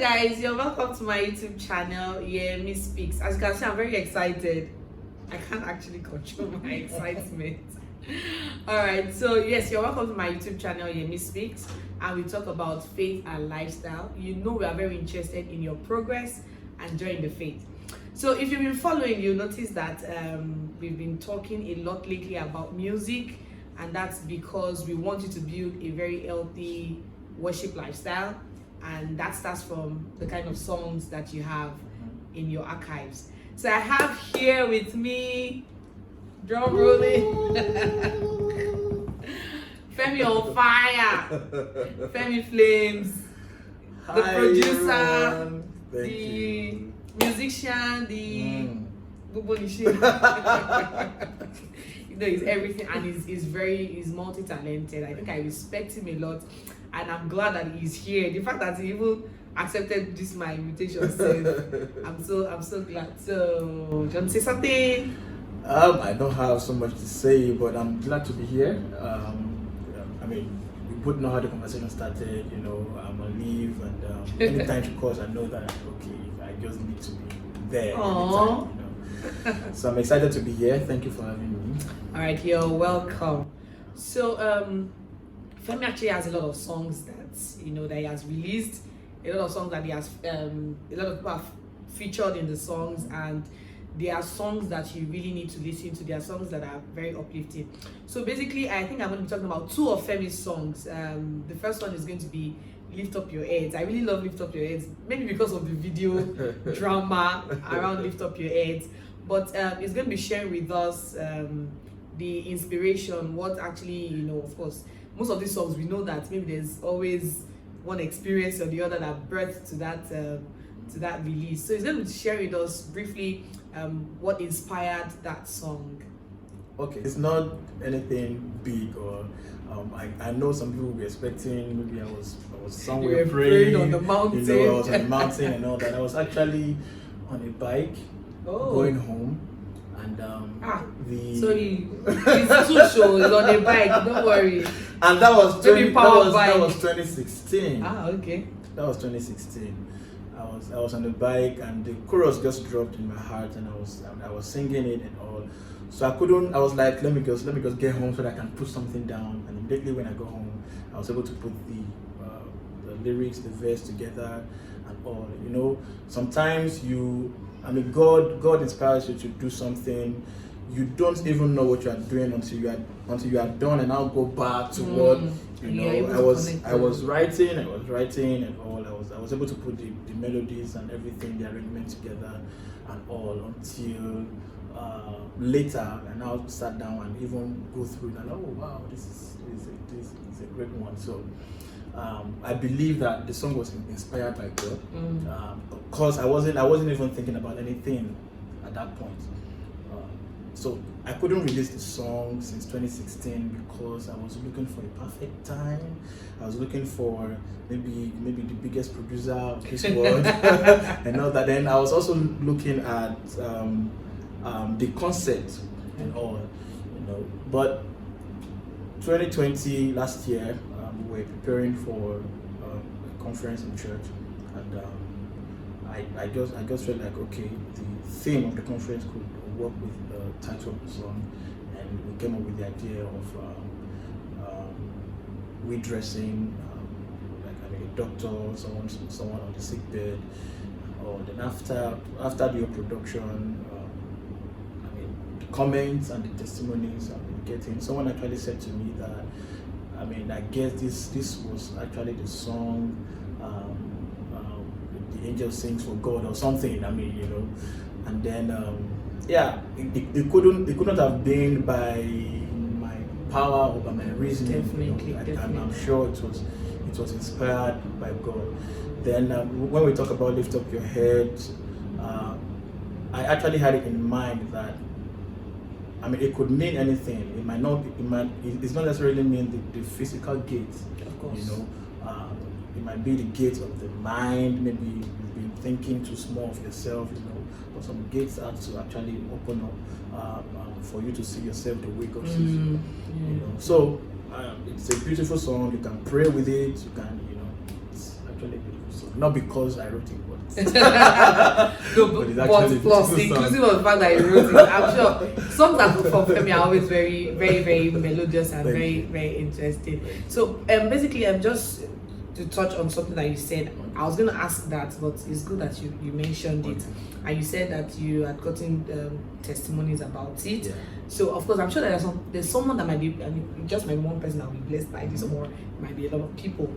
guys, you're welcome to my YouTube channel, Yemi Speaks. As you can see, I'm very excited. I can't actually control my excitement. Alright, so yes, you're welcome to my YouTube channel, Yemi Speaks, and we talk about faith and lifestyle. You know we are very interested in your progress and join the faith. So if you've been following, you'll notice that we've been talking a lot lately about music, and that's because we want you to build a very healthy worship lifestyle, and that starts from the kind of songs that you have in your archives. So I have here with me, drum rolling, Femi on fire, Femi Flames, the producer, the musician, the you know, he's everything, and he's multi-talented. I think I respect him a lot, and I'm glad that he's here. The fact that he even accepted this my invitation, I'm so glad. So, do you want to say something? I don't have so much to say, but I'm glad to be here. I mean, we both know how the conversation started. You know, I'm on leave, and anytime she calls, I know that okay, I just need to be there. Anytime, you know. So I'm excited to be here. Thank you for having me. All right, you're welcome. So, Femi actually has a lot of songs that that he has released. A lot of songs that he has, a lot of people have featured in the songs, and there are songs that you really need to listen to. There are songs that are very uplifting. So basically, I think I'm going to be talking about two of Femi's songs. The first one is going to be Lift Up Your Heads. I really love Lift Up Your Heads, maybe because of the video drama around Lift Up Your Heads. But it's going to be sharing with us the inspiration, what actually, of course, most of these songs, we know that maybe there's always one experience or the other that birthed to that release. So he's going to share with us briefly what inspired that song. Okay, it's not anything big, or I know some people will be expecting maybe I was somewhere praying on the mountain. I was on the mountain and all that. I was actually on a bike going home, and so he's too sure he's on a bike. Don't worry. And that was 2016. Okay. That was 2016. I was on the bike, and the chorus just dropped in my heart, and I was singing it and all. So I was like, let me just get home so that I can put something down. And immediately when I go home, I was able to put the lyrics, the verse together and all. Sometimes God inspires you to do something. You don't even know what you are doing until you are done, and I'll go back to what I was writing and all. I was able to put the melodies and everything, the arrangement together and all, until later, and I'll sat down and even go through it, and oh wow, this is a great one. So I believe that the song was inspired by God, because I wasn't even thinking about anything at that point. So I couldn't release the song since 2016 because I was looking for a perfect time. I was looking for maybe the biggest producer of this world and all that. Then I was also looking at the concept and all, But 2020, last year, we were preparing for a conference in church, and I just felt like, okay, the theme of the conference could work with the title of the song, and we came up with the idea of redressing, like having a doctor, someone on the sick bed, or then after the production, the comments and the testimonies I've been getting. Someone actually said to me that, I guess this was actually the song the angel sings for God or something. And then it couldn't have been by my power or by my reasoning. Definitely. I'm sure it was inspired by God. Then when we talk about Lift Up Your Head, I actually had it in mind that it could mean anything. It's not necessarily mean the physical gate. Of course. It might be the gate of the mind. Maybe you've been thinking too small of yourself. But some gates are to actually open up for you to see yourself the way God sees you. So it's a beautiful song. You can pray with it. You can, it's actually a beautiful song. not because I wrote it, but No, but it's but actually a plus beautiful song. inclusive of the fact that you wrote it, I'm sure songs that come from Femi are always very, very, very melodious and Thank very, you. very interesting. So basically, just to touch on something that you said, I was going to ask that, but it's good that you mentioned it, and you said that you had gotten testimonies about it. Yeah. So of course, I'm sure that there's someone that might be, I mean, just maybe one person that will be blessed by this, or it might be a lot of people.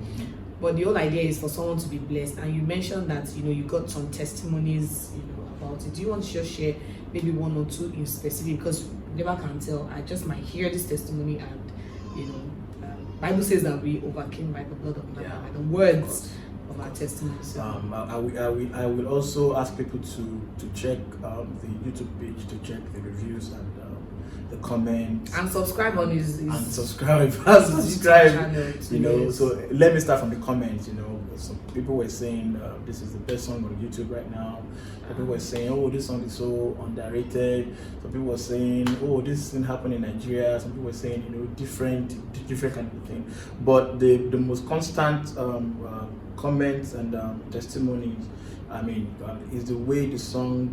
But the whole idea is for someone to be blessed. And you mentioned that you got some testimonies about it. Do you want to just share maybe one or two in specific? Because you never can tell. I just might hear this testimony, and Bible says that we overcame by the blood of the Lamb, by the words of our testimony. So. I will also ask people to check the YouTube page, to check the reviews and the comments, and subscribe on his and subscribe. channel too, yes. So let me start from the comments. Some people were saying this is the best song on YouTube right now. Some people were saying, oh, this song is so underrated. Some people were saying, oh, this didn't happen in Nigeria. Some people were saying, different kind of thing. But the most constant comments and testimonies, I mean, is the way the song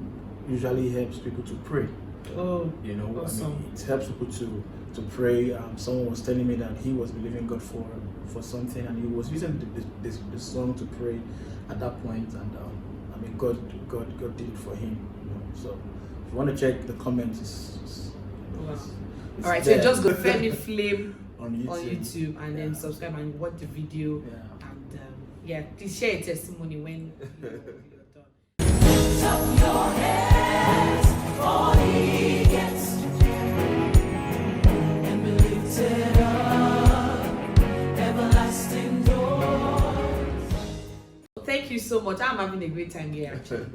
usually helps people to pray. Oh, I awesome. mean, it helps people to pray. Someone was telling me that he was believing God for something, and he was using this song to pray at that point, and I mean, God did it for him. So if you want to check the comments, it's all right. there. So just go Femi Flame on YouTube, and then subscribe and watch the video. Yeah. And please share a testimony when you're done. Up your heads, all he gets, and be lifted up, everlasting doors. Thank you so much. I'm having a great time here, actually.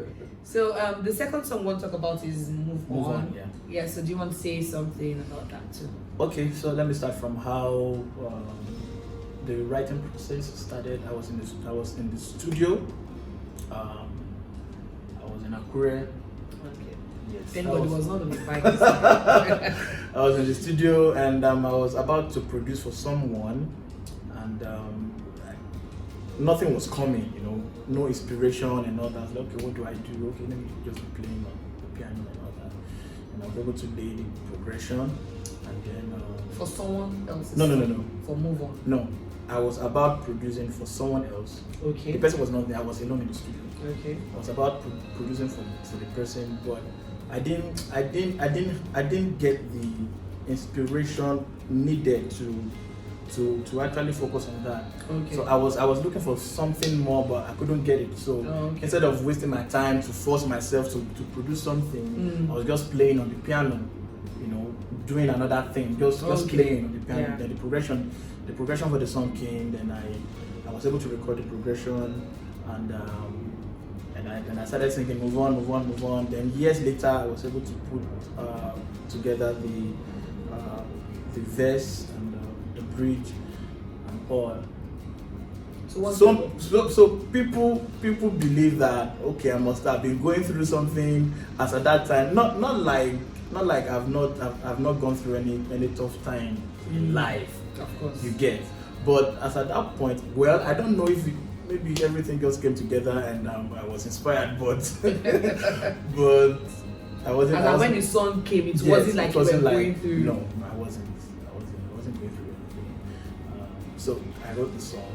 So the second song we'll talk about is Move On. Yeah. So do you want to say something about that too? Okay, so let me start from how the writing process started. I was in the studio. I was in Akure. Okay. Yes. Thank God it was not on the bike. I was in the studio, and I was about to produce for someone, and nothing was coming. No inspiration and all that. Like, okay, what do I do? Okay, let me just be playing on the piano and all that. And I was able to lay the progression, and then For someone else. No. For Move On. No, I was about producing for someone else. Okay. The person was not there. I was alone in the studio. Okay. I was about producing for the person, but I didn't get the inspiration needed to actually focus on that. Okay. So I was looking for something more, but I couldn't get it. So instead of wasting my time to force myself to produce something, I was just playing on the piano, doing another thing, just playing on the piano. Yeah. Then the progression for the song came. Then I was able to record the progression, and I started singing Move On, Move On, Move On. Then years later, I was able to put together the verse and the bridge and all. So people believe that, okay, I must have been going through something as at that time. Not like I've not gone through any tough time in life. Of course. You get. But as at that point, well, I don't know if maybe everything just came together and I was inspired, but but I wasn't. And when the song came, it wasn't like you were going through. No, I wasn't going through anything. So I wrote the song,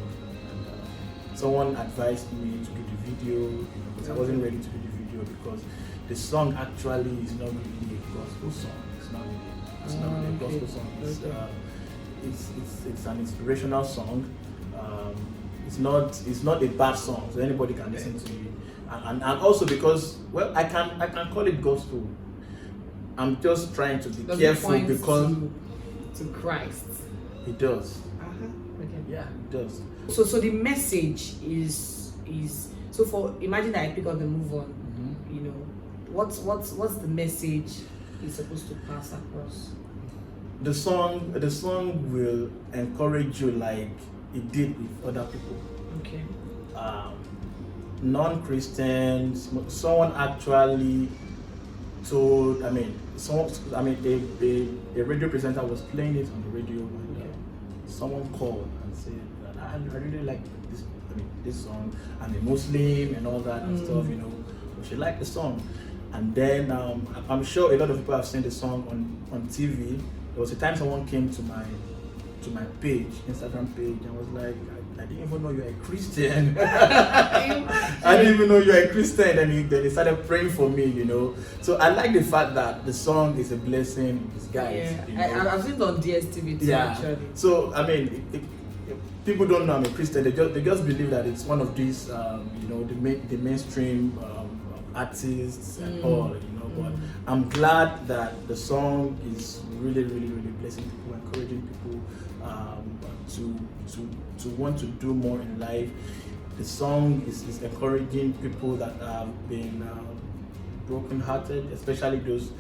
and someone advised me to do the video, because I wasn't ready to do the video because the song actually is not really a gospel song. It's not really a gospel song. It's an inspirational song. It's not a bad song, so anybody can listen to it. And also because, well, I can call it gospel. I'm just trying to be careful because to Christ. It does. Okay. Yeah, it does. So the message is so for imagine that I pick up the Move On. What's the message it's supposed to pass across? The song will encourage you like it did with other people. Okay. Non-Christians. Someone actually told. A radio presenter was playing it on the radio, and someone called and said, "I really like this song, I'm a Muslim and all that and stuff, but she liked the song. And then I'm sure a lot of people have seen the song on TV. There was a time someone came to my page, Instagram page, and was like, I didn't even know you're a Christian. I didn't even know you're a Christian. And then they started praying for me, So I like the fact that the song is a blessing in disguise. Yeah, I've seen it on DSTV too, actually. So people don't know I'm a Christian. They just believe that it's one of these, the mainstream artists and all, But I'm glad that the song is really, really, really blessing people, encouraging people to want to do more in life. The song is encouraging people that have been broken-hearted, especially those.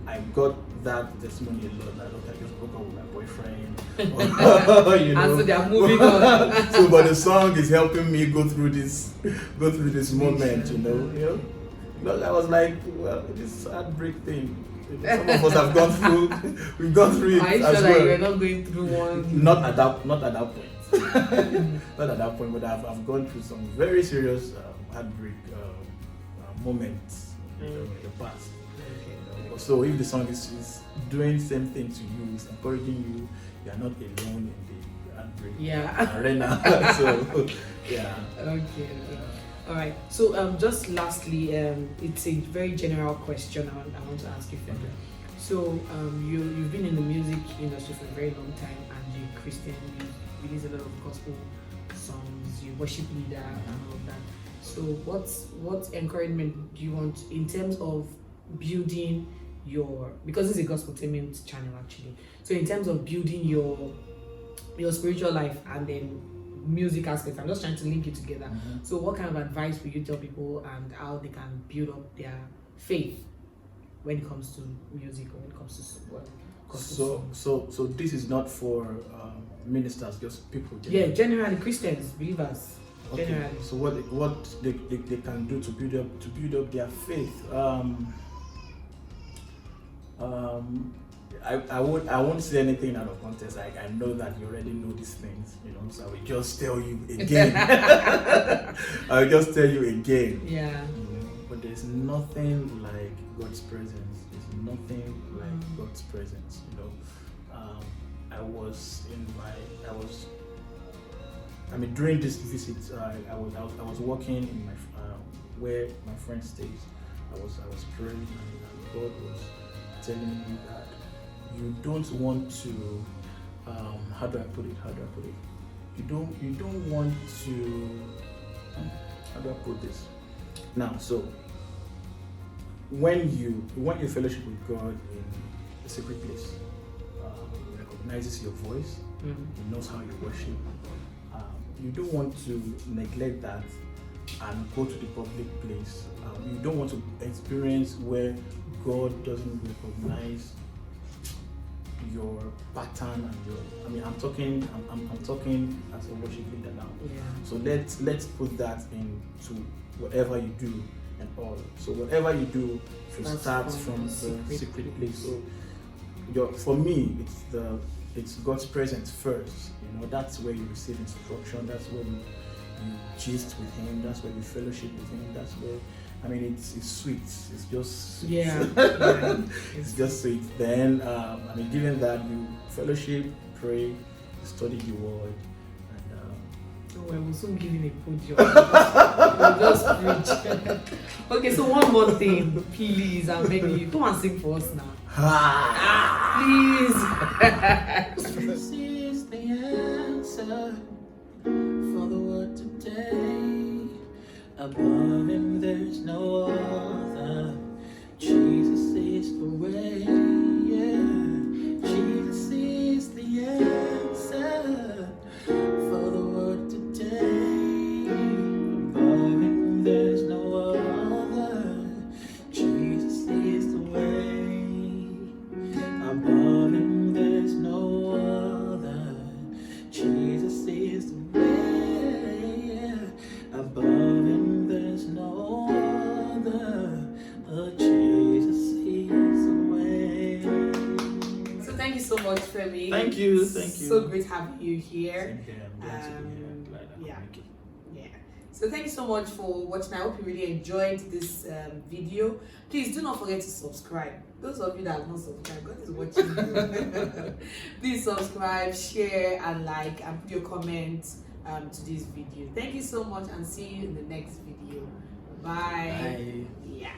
I got that testimony a lot. I just broke up with my boyfriend. And so they are moving on. But the song is helping me go through this moment. Because I was like, well, this heartbreak thing. Some of us have gone through. We've gone through it. Are you as sure well. that you're not going through one? Not at that point. Not at that point. But I've gone through some very serious heartbreak moments in the past. So if the song is doing the same thing to you, it's encouraging you, you are not alone in the heartbreak arena. So Okay. All right. So just lastly, it's a very general question I want to ask you, Femi. Okay. So you've been in the music industry for a very long time, and you're Christian. You release a lot of gospel songs. You worship leader and all of that. So what encouragement do you want in terms of building because it's a gospeltainment channel actually. So in terms of building your spiritual life and then music aspect, I'm just trying to link it together. So what kind of advice will you tell people and how they can build up their faith when it comes to music or when it comes to So this is not for ministers, just people. Generally. Yeah, generally Christians, believers. Okay. Generally. So what they can do to build up their faith. I won't say anything out of context. I know that you already know these things, so I will just tell you again. I will just tell you again. Yeah. But there's nothing like God's presence. There's nothing like God's presence. During this visit, I was working in my where my friend stays. I was praying, and God was telling me that you don't want to how do I put it? You don't want to how do I put this? Now, so when you fellowship with God in a secret place, He recognizes your voice, He knows how you worship. You don't want to neglect that and go to the public place. You don't want to experience where God doesn't recognize your pattern and I'm talking as a worship leader now. Yeah. So let's put that into whatever you do and all. So whatever you do should start from the secret place. So for me, it's God's presence first. That's where you receive instruction. That's where you gist with Him. That's where you fellowship with Him. That's where it's sweet. It's just sweet. Yeah. It's just sweet. Then given that you fellowship, pray, you study the Word, and I will soon give him a podium. Just preach. Okay, so one more thing, please. I'm begging you. Come and sing for us now. Please. This is the answer for the word today. Above Him there's no other. Jesus is the way. Yeah. Jesus is the answer for the word today. Above Him there's no other. Jesus is the way. Above Him there's no other. Jesus is the way. Above Him there's no other. Femi. Thank you. So great having you here. Same here. I'm glad to be here. Glad I yeah. could make it. Yeah. So thank you so much for watching. I hope you really enjoyed this video. Please do not forget to subscribe. Those of you that have not subscribed, God is watching you. Please subscribe, share, and like, and put your comments to this video. Thank you so much, and see you in the next video. Bye. Bye. Yeah.